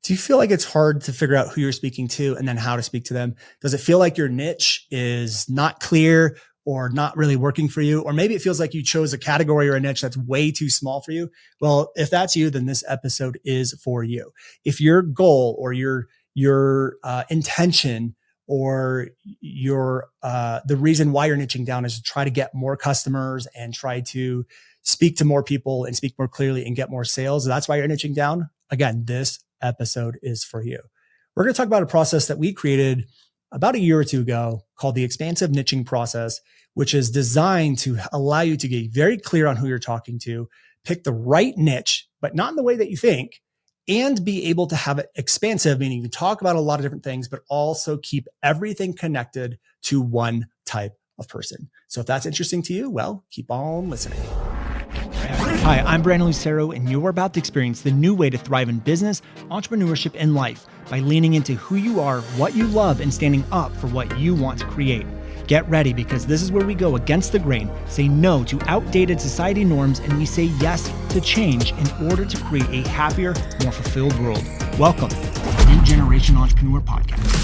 Do you feel like it's hard to figure out who you're speaking to and then how to speak to them? Does it feel like your niche is not clear or not really working for you? Or maybe it feels like you chose a category or a niche that's way too small for you. Well, if that's you, then this episode is for you. If your goal or your intention or the reason why you're niching down is to try to get more customers and try to speak to more people and speak more clearly and get more sales, that's why you're niching down. Again, this episode is for you. We're going to talk about a process that we created about a year or two ago called the Expansive Niching Process, which is designed to allow you to get very clear on who you're talking to, pick the right niche, but not in the way that you think, and be able to have it expansive, meaning you can talk about a lot of different things, but also keep everything connected to one type of person. So if that's interesting to you, well, keep on listening. Hi, I'm Brandon Lucero, and you're about to experience the new way to thrive in business, entrepreneurship, and life by leaning into who you are, what you love, and standing up for what you want to create. Get ready, because this is where we go against the grain, say no to outdated society norms, and we say yes to change in order to create a happier, more fulfilled world. Welcome to the New Generation Entrepreneur Podcast.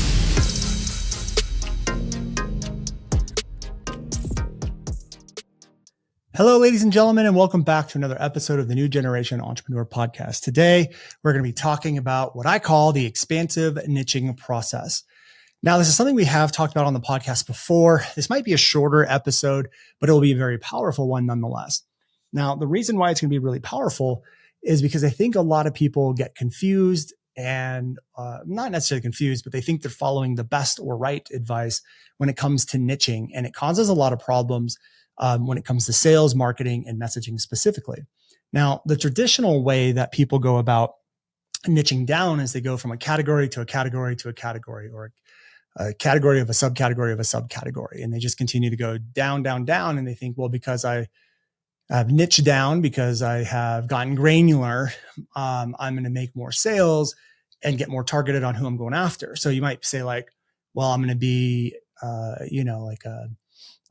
Hello, ladies and gentlemen, and welcome back to another episode of the New Generation Entrepreneur Podcast. Today, we're going to be talking about what I call the expansive niching process. Now, this is something we have talked about on the podcast before. This might be a shorter episode, but it will be a very powerful one nonetheless. Now, the reason why it's going to be really powerful is because I think a lot of people get confused and not necessarily confused, but they think they're following the best or right advice when it comes to niching, and it causes a lot of problems when it comes to sales, marketing, and messaging specifically. Now, the traditional way that people go about niching down is they go from a category to a category to a category, or a category of a subcategory of a subcategory. And they just continue to go down, down, down. And they think, well, because I have niched down, because I have gotten granular, I'm going to make more sales and get more targeted on who I'm going after. So you might say like, well, I'm going to be,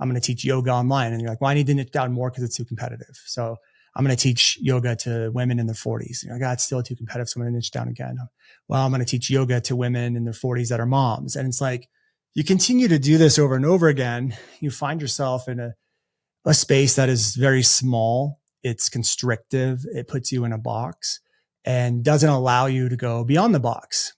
I'm going to teach yoga online. And you're like, well, I need to niche down more because it's too competitive. So I'm going to teach yoga to women in their 40s. And you're like, God, it's still too competitive. So I'm going to niche down again. Well, I'm going to teach yoga to women in their 40s that are moms. And it's like, you continue to do this over and over again. You find yourself in a space that is very small. It's constrictive. It puts you in a box and doesn't allow you to go beyond the box.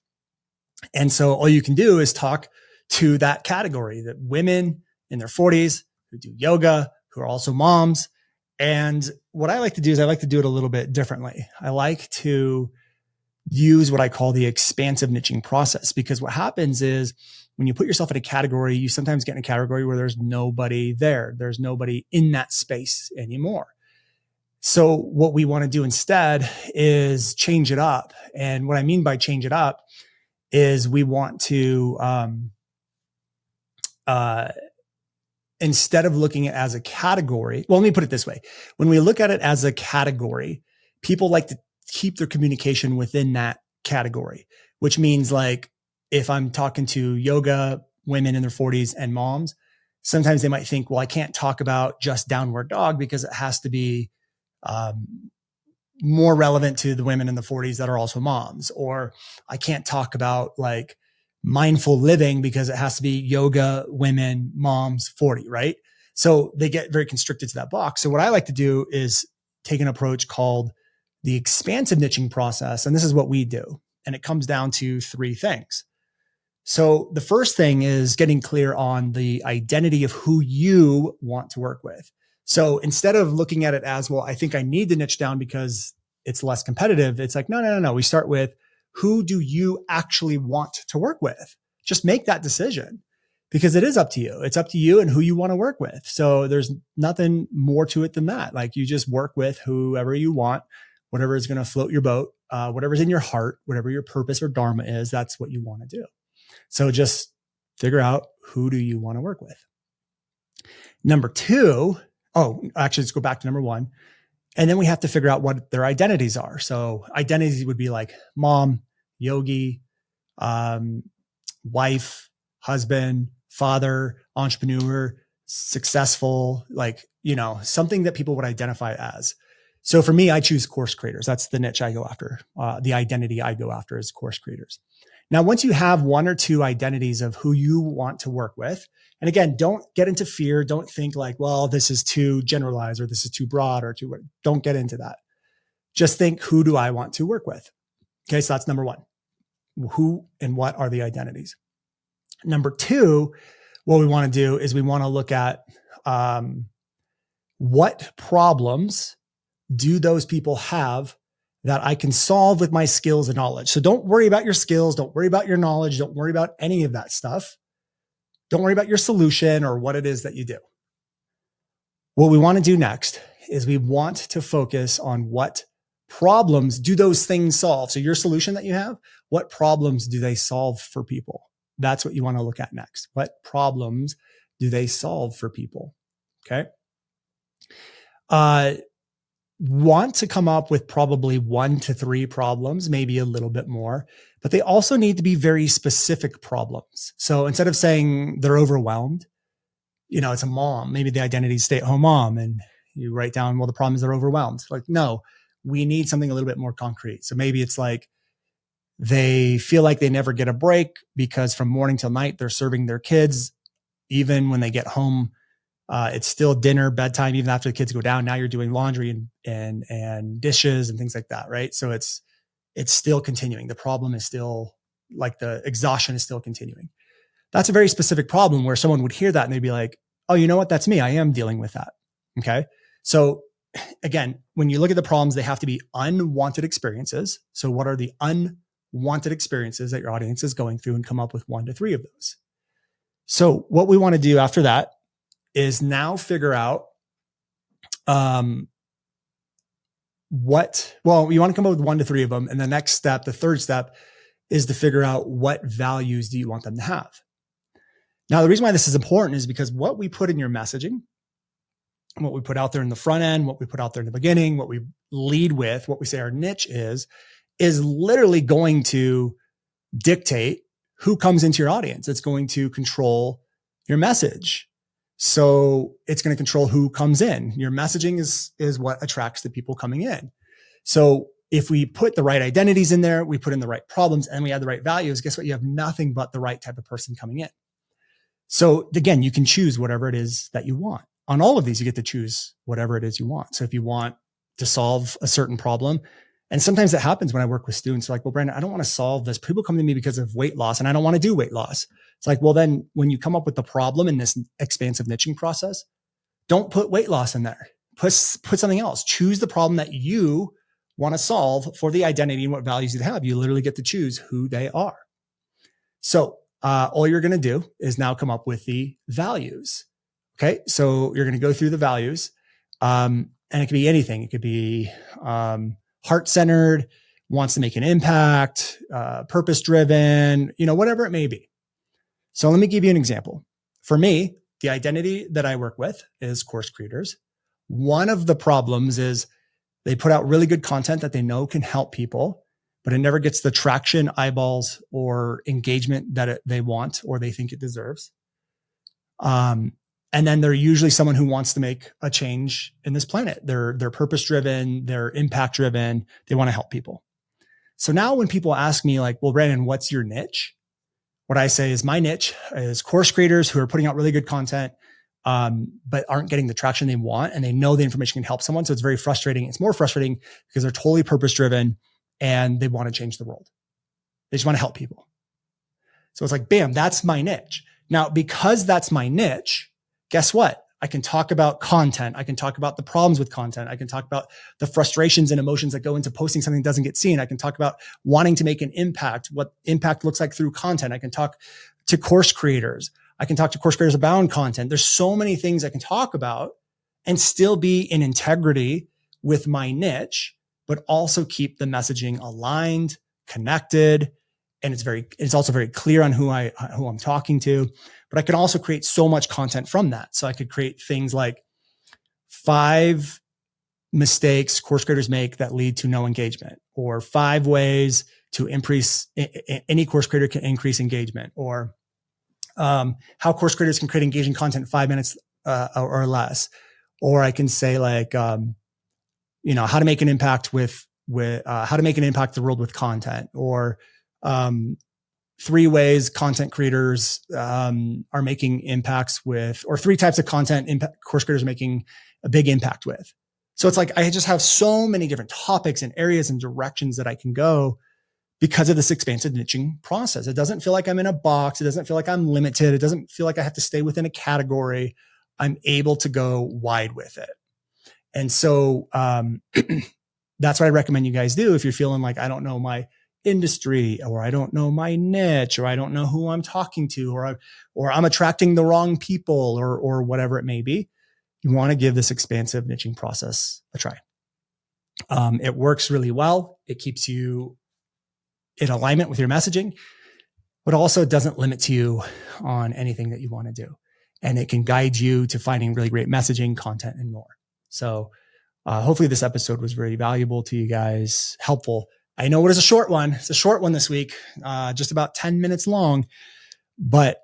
And so all you can do is talk to that category, that women in their 40s who do yoga, who are also moms. And what I like to do is I like to do it a little bit differently. I like to use what I call the expansive niching process, because what happens is when you put yourself in a category, you sometimes get in a category where there's nobody there. There's nobody in that space anymore. So what we want to do instead is change it up. And what I mean by change it up is we want to, instead of looking at it as a category, well, let me put it this way. When we look at it as a category, people like to keep their communication within that category, which means like if I'm talking to yoga women in their 40s and moms, sometimes they might think, well, I can't talk about just downward dog because it has to be more relevant to the women in the 40s that are also moms. Or I can't talk about like mindful living because it has to be yoga, women, moms, 40, right? So they get very constricted to that box. So what I like to do is take an approach called the expansive niching process. And this is what we do. And it comes down to three things. So the first thing is getting clear on the identity of who you want to work with. So instead of looking at it as, well, I think I need to niche down because it's less competitive, it's like, no. We start with, who do you actually want to work with? Just make that decision, because it is up to you. It's up to you and who you want to work with. So there's nothing more to it than that. Like, you just work with whoever you want, whatever is going to float your boat, whatever's in your heart, whatever your purpose or dharma is, that's what you want to do. So just figure out, who do you want to work with? Number two, let's go back to number one. And then we have to figure out what their identities are. So identities would be like mom, yogi, wife, husband, father, entrepreneur, successful, like, something that people would identify as. So for me, I choose course creators. That's the niche I go after. The identity I go after is course creators. Now, once you have one or two identities of who you want to work with, and again, don't get into fear. Don't think like, well, this is too generalized or this is too broad or too, don't get into that. Just think, who do I want to work with? Okay. So that's number one. Who and what are the identities? Number two, what we want to do is we want to look at what problems do those people have that I can solve with my skills and knowledge. So don't worry about your skills. Don't worry about your knowledge. Don't worry about any of that stuff. Don't worry about your solution or what it is that you do. What we want to do next is we want to focus on what problems do those things solve. So your solution that you have, what problems do they solve for people? That's what you want to look at next. What problems do they solve for people? Okay. Want to come up with probably 1 to 3 problems, maybe a little bit more, but they also need to be very specific problems. So instead of saying they're overwhelmed, it's a mom, maybe the identity is stay-at-home mom, and you write down, well, the problem is they're overwhelmed. Like, no, we need something a little bit more concrete. So maybe it's like they feel like they never get a break because from morning till night, they're serving their kids. Even when they get home, it's still dinner, bedtime, even after the kids go down. Now you're doing laundry and dishes and things like that, right? So it's still continuing. The problem is still, like, the exhaustion is still continuing. That's a very specific problem where someone would hear that and they'd be like, oh, you know what? That's me. I am dealing with that. Okay. So again, when you look at the problems, they have to be unwanted experiences. So what are the unwanted experiences that your audience is going through, and come up with 1 to 3 of those. So what we want to do after that is now figure out you want to come up with 1 to 3 of them. And the next step, the third step, is to figure out what values do you want them to have. Now, the reason why this is important is because what we put in your messaging, what we put out there in the front end, what we put out there in the beginning, what we lead with, what we say our niche is literally going to dictate who comes into your audience. It's going to control your message. So it's going to control who comes in. Your messaging is what attracts the people coming in. So if we put the right identities in there, we put in the right problems, and we add the right values, guess what? You have nothing but the right type of person coming in. So again, you can choose whatever it is that you want. On all of these, you get to choose whatever it is you want. So if you want to solve a certain problem, and sometimes it happens when I work with students, they're like, well, Brandon, I don't want to solve this. People come to me because of weight loss, and I don't want to do weight loss. It's like, well, then when you come up with the problem in this expansive niching process, don't put weight loss in there. Put something else. Choose the problem that you want to solve for the identity and what values you have. You literally get to choose who they are. So all you're going to do is now come up with the values. Okay. So you're going to go through the values. And it could be anything. It could be heart-centered, wants to make an impact, purpose-driven, whatever it may be. So let me give you an example. For me, the identity that I work with is course creators. One of the problems is they put out really good content that they know can help people, but it never gets the traction, eyeballs, or engagement that they want or they think it deserves. And then they're usually someone who wants to make a change in this planet. They're purpose-driven, they're impact-driven, they want to help people. So now when people ask me like, well, Brandon, what's your niche? What I say is my niche is course creators who are putting out really good content, but aren't getting the traction they want. And they know the information can help someone. So it's very frustrating. It's more frustrating because they're totally purpose-driven and they want to change the world. They just want to help people. So it's like, bam, that's my niche. Now, because that's my niche, guess what? I can talk about content. I can talk about the problems with content. I can talk about the frustrations and emotions that go into posting something that doesn't get seen. I can talk about wanting to make an impact, what impact looks like through content. I can talk to course creators. I can talk to course creators about content. There's so many things I can talk about and still be in integrity with my niche, but also keep the messaging aligned, connected. And it's also very clear on who I'm talking to. But I can also create so much content from that. So I could create things like 5 mistakes course creators make that lead to no engagement, or 5 ways to increase, any course creator can increase engagement, or how course creators can create engaging content in 5 minutes or less. Or I can say like, how to make an impact how to make an impact the world with content, or 3 ways content creators are making impacts with, or 3 types of content course creators are making a big impact with. So it's like, I just have so many different topics and areas and directions that I can go because of this expansive niching process. It doesn't feel like I'm in a box. It doesn't feel like I'm limited. It doesn't feel like I have to stay within a category. I'm able to go wide with it. And so that's what I recommend you guys do. If you're feeling like, I don't know my industry, or I don't know my niche, or I don't know who I'm talking to, or I'm attracting the wrong people, or whatever it may be, you want to give this expansive niching process a try. It works really well. It keeps you in alignment with your messaging, but also doesn't limit you on anything that you want to do. And it can guide you to finding really great messaging, content, and more. So hopefully this episode was very valuable to you guys, helpful. I know it is a short one. It's a short one this week, just about 10 minutes long, but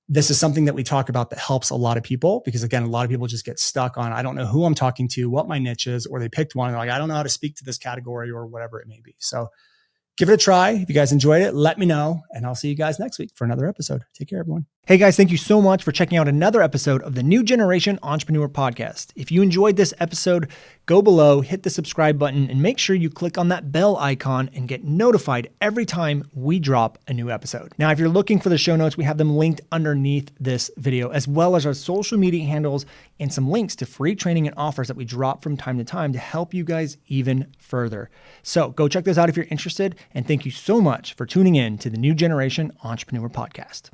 this is something that we talk about that helps a lot of people, because again, a lot of people just get stuck on, I don't know who I'm talking to, what my niche is, or they picked one and they're like, I don't know how to speak to this category, or whatever it may be. So give it a try. If you guys enjoyed it, let me know, and I'll see you guys next week for another episode. Take care, everyone. Hey guys, thank you so much for checking out another episode of the New Generation Entrepreneur Podcast. If you enjoyed this episode, go below, hit the subscribe button, and make sure you click on that bell icon and get notified every time we drop a new episode. Now, if you're looking for the show notes, we have them linked underneath this video, as well as our social media handles and some links to free training and offers that we drop from time to time to help you guys even further. So go check those out if you're interested, and thank you so much for tuning in to the New Generation Entrepreneur Podcast.